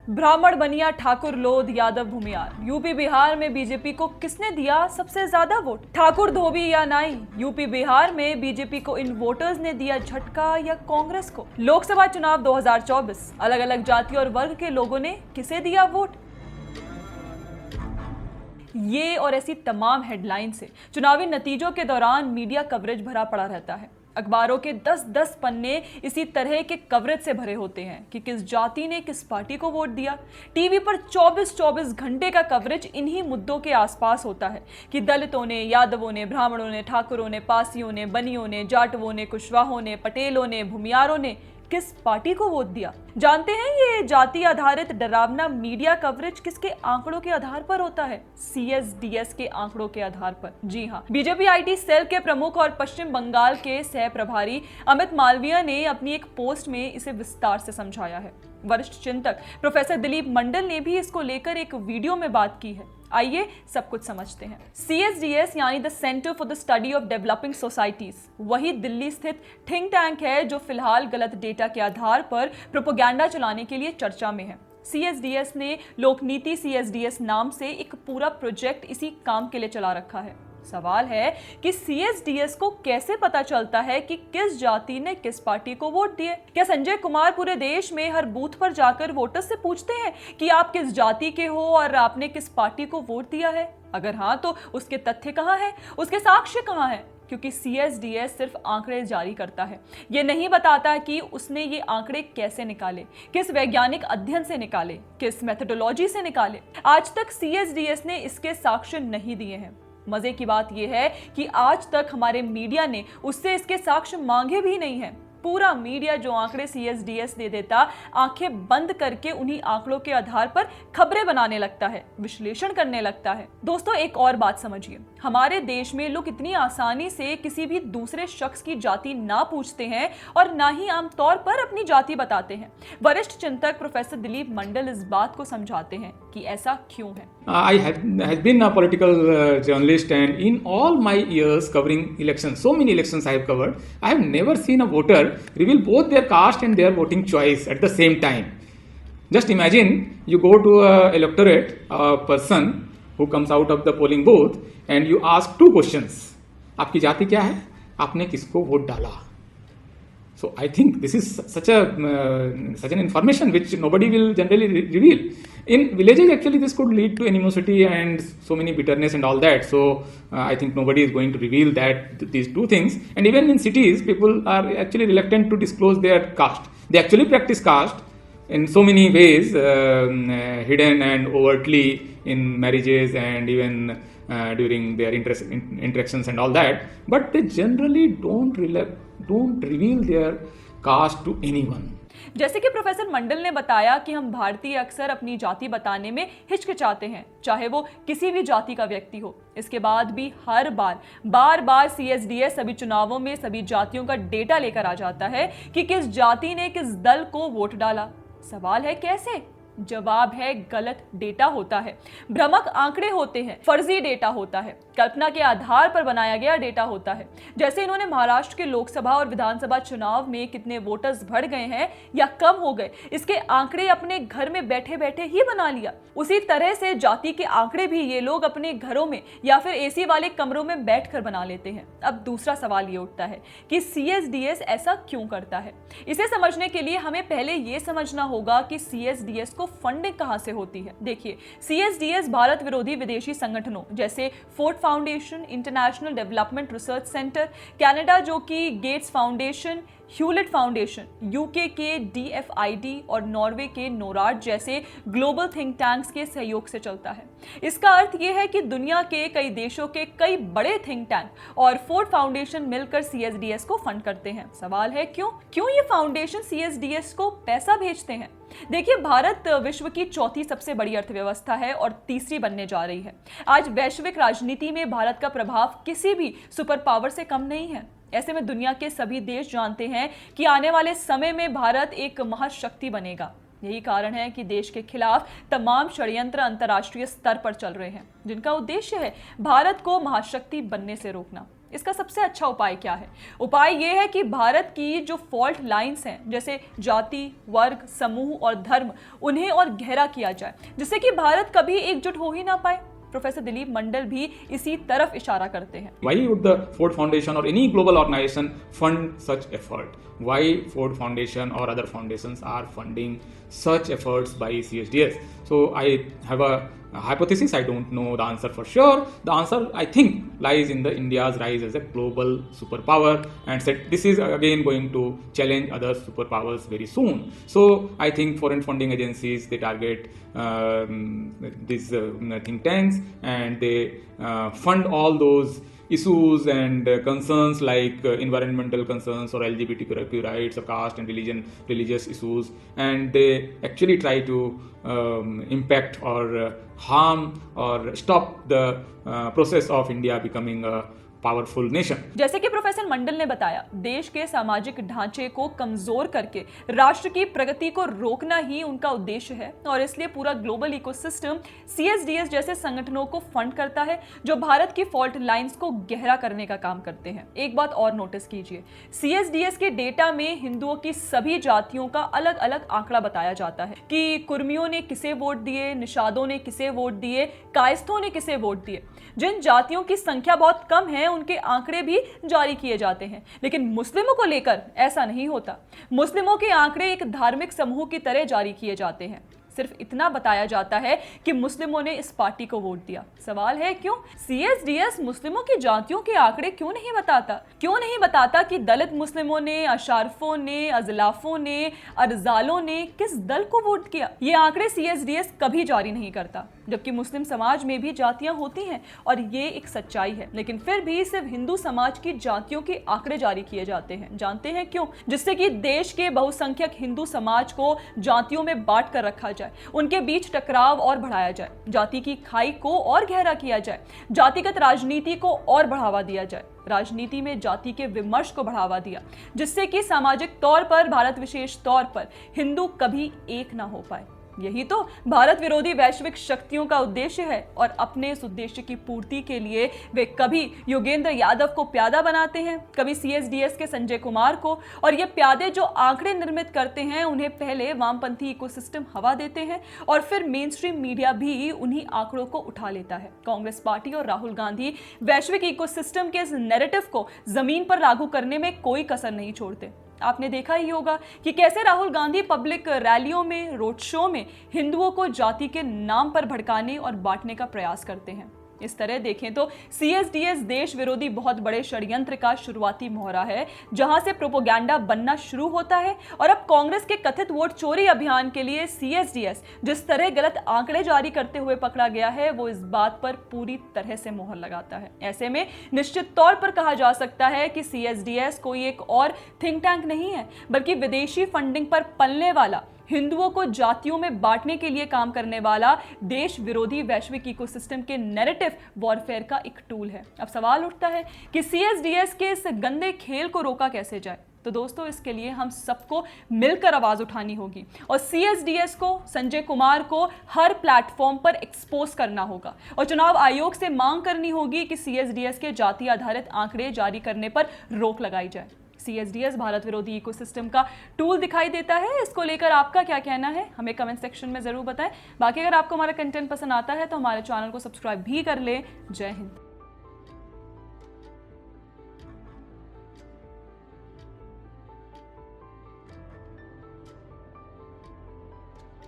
ब्राह्मण बनिया ठाकुर लोध यादव भूमियार। यूपी बिहार में बीजेपी को किसने दिया सबसे ज्यादा वोट? ठाकुर धोबी या नाई? यूपी बिहार में बीजेपी को इन वोटर्स ने दिया झटका या कांग्रेस को? लोकसभा चुनाव 2024, अलग अलग जाति और वर्ग के लोगों ने किसे दिया वोट? ये और ऐसी तमाम हेडलाइन से चुनावी नतीजों के दौरान मीडिया कवरेज भरा पड़ा रहता है। अखबारों के 10-10 पन्ने इसी तरह के कवरेज से भरे होते हैं कि किस जाति ने किस पार्टी को वोट दिया। टीवी पर 24-24 घंटे का कवरेज इन्हीं मुद्दों के आसपास होता है कि दलितों ने, यादवों ने, ब्राह्मणों ने, ठाकुरों ने, पासियों ने, बनियों ने, जाटवों ने, कुशवाहों ने, पटेलों ने, भूमियारों ने किस पार्टी को वोट दिया। जानते हैं ये जाति आधारित डरावना मीडिया कवरेज किसके आंकड़ों के आधार पर होता है? CSDS के आंकड़ों के आधार पर। जी हाँ, बीजेपी IT सेल के प्रमुख और पश्चिम बंगाल के सह प्रभारी अमित मालवीय ने अपनी एक पोस्ट में इसे विस्तार से समझाया है। वरिष्ठ चिंतक प्रोफेसर दिलीप मंडल ने भी इसको लेकर एक वीडियो में बात की है। आइए सब कुछ समझते हैं। CSDS यानी the centre for the study of developing societies वही दिल्ली स्थित थिंक टैंक है जो फिलहाल गलत डेटा के आधार पर प्रोपेगेंडा चलाने के लिए चर्चा में है। CSDS ने लोकनीति CSDS नाम से एक पूरा प्रोजेक्ट इसी काम के लिए चला रखा है। सवाल है कि CSDS को कैसे पता चलता है कि किस जाति ने किस पार्टी को वोट दिए? क्या संजय कुमार पूरे देश में हर बूथ पर जाकर वोटर्स से पूछते हैं कि आप किस जाति के हो और आपने किस पार्टी को वोट दिया है? अगर हाँ, तो उसके तथ्य कहाँ हैं? उसके साक्ष्य कहाँ हैं? क्योंकि CSDS सिर्फ आंकड़े जारी करता है, ये नहीं बताता कि उसने ये आंकड़े कैसे निकाले, किस वैज्ञानिक अध्ययन से निकाले, किस मेथोडोलॉजी से निकाले। आज तक CSDS ने इसके साक्ष्य नहीं दिए हैं। मजे की बात यह है कि आज तक हमारे मीडिया ने उससे इसके साक्ष्य मांगे भी नहीं हैं। पूरा मीडिया जो आंकड़े CSDS दे देता, आंखें बंद करके उन्हीं आंकड़ों के आधार पर खबरें बनाने लगता है, विश्लेषण करने लगता है। दोस्तों, एक और बात समझिए, हमारे देश में लोग इतनी आसानी से किसी भी दूसरे शख्स की जाति ना पूछते हैं और ना ही आमतौर पर अपनी जाति बताते हैं। वरिष्ठ चिंतक प्रोफेसर दिलीप मंडल इस बात को समझाते हैं कि ऐसा क्यों है। I have been a political journalist, and in all my years covering elections, so many elections I have covered, I have never seen a voter reveal both their caste and their voting choice at the same time. Just imagine you go to a electorate, a person who comes out of the polling booth, and you ask two questions. आपकी जाति क्या है? आपने किसको vote डाला? So I think this is such an information which nobody will generally reveal. In villages, actually, this could lead to animosity and so many bitterness and all that. So I think nobody is going to reveal these two things. And even in cities, people are actually reluctant to disclose their caste. They actually practice caste in so many ways, hidden and overtly in marriages and even during their interactions and all that. But they generally don't reveal their caste to anyone. जैसे कि professor मंडल ने बताया कि हम भारतीय अक्सर अपनी जाति बताने में हिचकिचाते हैं, चाहे वो किसी भी जाति का व्यक्ति हो। इसके बाद भी हर बार CSDS सभी चुनावों में सभी जातियों का डेटा लेकर आ जाता है कि किस जाति ने किस दल को वोट डाला। सवाल है कैसे? जवाब है गलत डेटा होता है, भ्रामक आंकड़े होते हैं, फर्जी डेटा होता है, कल्पना के आधार पर बनाया गया डेटा होता है। जैसे इन्होंने महाराष्ट्र के लोकसभा और विधानसभा चुनाव में कितने वोटर्स बढ़ गए हैं या कम हो गए, इसके आंकड़े अपने घर में बैठे बैठे ही बना लिया। उसी तरह से जाति के आंकड़े भी ये लोग अपने घरों में या फिर AC वाले कमरों में बैठकर बना लेते हैं। अब दूसरा सवाल ये उठता है कि CSDS ऐसा क्यों करता है? इसे समझने के लिए हमें पहले ये समझना होगा कि CSDS को फंडिंग कहां से होती है। देखिए, CSDS भारत विरोधी विदेशी संगठनों जैसे Ford Foundation, international development research centre, Canada जो कि Gates Foundation, Hewlett Foundation, UK के DFID और नॉर्वे के नोराड जैसे ग्लोबल थिंक टैंक्स के सहयोग से चलता है। इसका अर्थ यह है कि दुनिया के कई देशों के कई बड़े थिंक टैंक और फोर्ड फाउंडेशन मिलकर CSDS को फंड करते हैं। सवाल है क्यों ये फाउंडेशन CSDS को पैसा भेजते हैं? देखिए, भारत विश्व की चौथी सबसे बड़ी अर्थव्यवस्था है और तीसरी बनने जा रही है। आज वैश्विक राजनीति में भारत का प्रभाव किसी भी सुपर पावर से कम नहीं है। ऐसे में दुनिया के सभी देश जानते हैं कि आने वाले समय में भारत एक महाशक्ति बनेगा। यही कारण है कि देश के खिलाफ तमाम षड्यंत्र अंतर्राष्ट्रीय स्तर पर चल रहे हैं, जिनका उद्देश्य है भारत को महाशक्ति बनने से रोकना। इसका सबसे अच्छा उपाय क्या है? उपाय यह है कि भारत की जो फॉल्ट लाइंस हैं, जैसे जाति, वर्ग, समूह और धर्म, उन्हें और गहरा किया जाए, जिससे कि भारत कभी एकजुट हो ही ना पाए। प्रोफेसर दिलीप मंडल भी इसी तरफ इशारा करते हैं। Why would the Ford Foundation or any global organization fund such effort? Why Ford Foundation or other foundations are funding such efforts by CSDS? So I have a hypothesis. I don't know the answer for sure. The answer, I think, lies in the India's rise as a global superpower, and said this is again going to challenge other superpowers very soon. So I think foreign funding agencies, they target these think tanks, and they fund all those issues and concerns like environmental concerns or LGBTQ rights or caste and religious issues, and they actually try to impact or harm or stop the process of India becoming a powerful nation. जैसे कि professor मंडल ने बताया, देश के सामाजिक ढांचे को कमजोर करके राष्ट्र की प्रगति को रोकना ही उनका उद्देश्य है, और इसलिए पूरा ग्लोबल इकोसिस्टम सीएसडीएस जैसे संगठनों को फंड करता है जो भारत की फॉल्ट लाइंस को गहरा करने का काम करते हैं। एक बात और नोटिस कीजिए, सीएसडीएस के डेटा में हिंदुओं की सभी जातियों का अलग अलग आंकड़ा बताया जाता है कि कुर्मियों ने किसे वोट दिए, निषादों ने किसे वोट दिए, कायस्थों ने किसे वोट दिए। जिन जातियों की संख्या बहुत कम है उनके आंकड़े भी जारी किए जाते हैं, लेकिन मुस्लिमों को लेकर ऐसा नहीं होता। मुस्लिमों के आंकड़े एक धार्मिक समूह की तरह जारी किए जाते हैं। सिर्फ इतना बताया जाता है कि मुस्लिमों ने इस पार्टी को वोट दिया। सवाल है क्यों? सीएसडीएस मुस्लिमों की जातियों के आंकड़े क्यों नहीं बताता? क्यों नहीं बताता कि दलित मुस्लिमों ने, अशारफों ने, अजलाफों ने, अरजालों ने किस दल को वोट किया? ये आंकड़े सीएसडीएस कभी जारी नहीं करता, जबकि मुस्लिम समाज में भी जातियां होती हैं और ये एक सच्चाई है। लेकिन फिर भी सिर्फ हिंदू समाज की जातियों के आंकड़े जारी किए जाते हैं। जानते हैं क्यों? जिससे कि देश के बहुसंख्यक हिंदू समाज को जातियों में बांट कर रखा जाए, उनके बीच टकराव और बढ़ाया जाए, जाति की खाई को और गहरा किया जाए, जातिगत राजनीति को और बढ़ावा दिया जाए। राजनीति में जाति के विमर्श को बढ़ावा दिया, जिससे कि सामाजिक तौर पर, भारत विशेष तौर पर हिंदू कभी एक ना हो पाए। यही तो भारत विरोधी वैश्विक शक्तियों का उद्देश्य है, और अपने इस उद्देश्य की पूर्ति के लिए वे कभी योगेंद्र यादव को प्यादा बनाते हैं, कभी सीएसडीएस के संजय कुमार को, और ये प्यादे जो आंकड़े निर्मित करते हैं उन्हें पहले वामपंथी इकोसिस्टम हवा देते हैं और फिर मेन स्ट्रीम मीडिया भी उन्हीं आंकड़ों को उठा लेता है। कांग्रेस पार्टी और राहुल गांधी वैश्विक इकोसिस्टम के इस नैरेटिव को जमीन पर लागू करने में कोई कसर नहीं छोड़ते। आपने देखा ही होगा कि कैसे राहुल गांधी पब्लिक रैलियों में, रोड शो में हिंदुओं को जाति के नाम पर भड़काने और बांटने का प्रयास करते हैं। इस तरह देखें तो सीएसडीएस देश विरोधी बहुत बड़े षड्यंत्र का शुरुआती मोहरा है, जहां से प्रोपोगंडा बनना शुरू होता है। और अब कांग्रेस के कथित वोट चोरी अभियान के लिए सीएसडीएस जिस तरह गलत आंकड़े जारी करते हुए पकड़ा गया है, वो इस बात पर पूरी तरह से मोहर लगाता है। ऐसे में निश्चित तौर पर कहा जा सकता है कि सीएसडीएस कोई एक और थिंक टैंक नहीं है, बल्कि विदेशी फंडिंग पर पलने वाला, हिंदुओं को जातियों में बांटने के लिए काम करने वाला देश विरोधी वैश्विक इकोसिस्टम के नैरेटिव वॉरफेयर का एक टूल है। अब सवाल उठता है कि सीएसडीएस के इस गंदे खेल को रोका कैसे जाए? तो दोस्तों, इसके लिए हम सबको मिलकर आवाज उठानी होगी और सीएसडीएस को, संजय कुमार को हर प्लेटफॉर्म पर एक्सपोज करना होगा और चुनाव आयोग से मांग करनी होगी कि सीएसडीएस के जाति आधारित आंकड़े जारी करने पर रोक लगाई जाए। सीएसडीएस भारत विरोधी इकोसिस्टम का टूल दिखाई देता है। इसको लेकर आपका क्या कहना है, हमें कमेंट सेक्शन में जरूर बताएं। बाकी अगर आपको हमारा कंटेंट पसंद आता है तो हमारे चैनल को सब्सक्राइब भी कर लें। जय हिंद।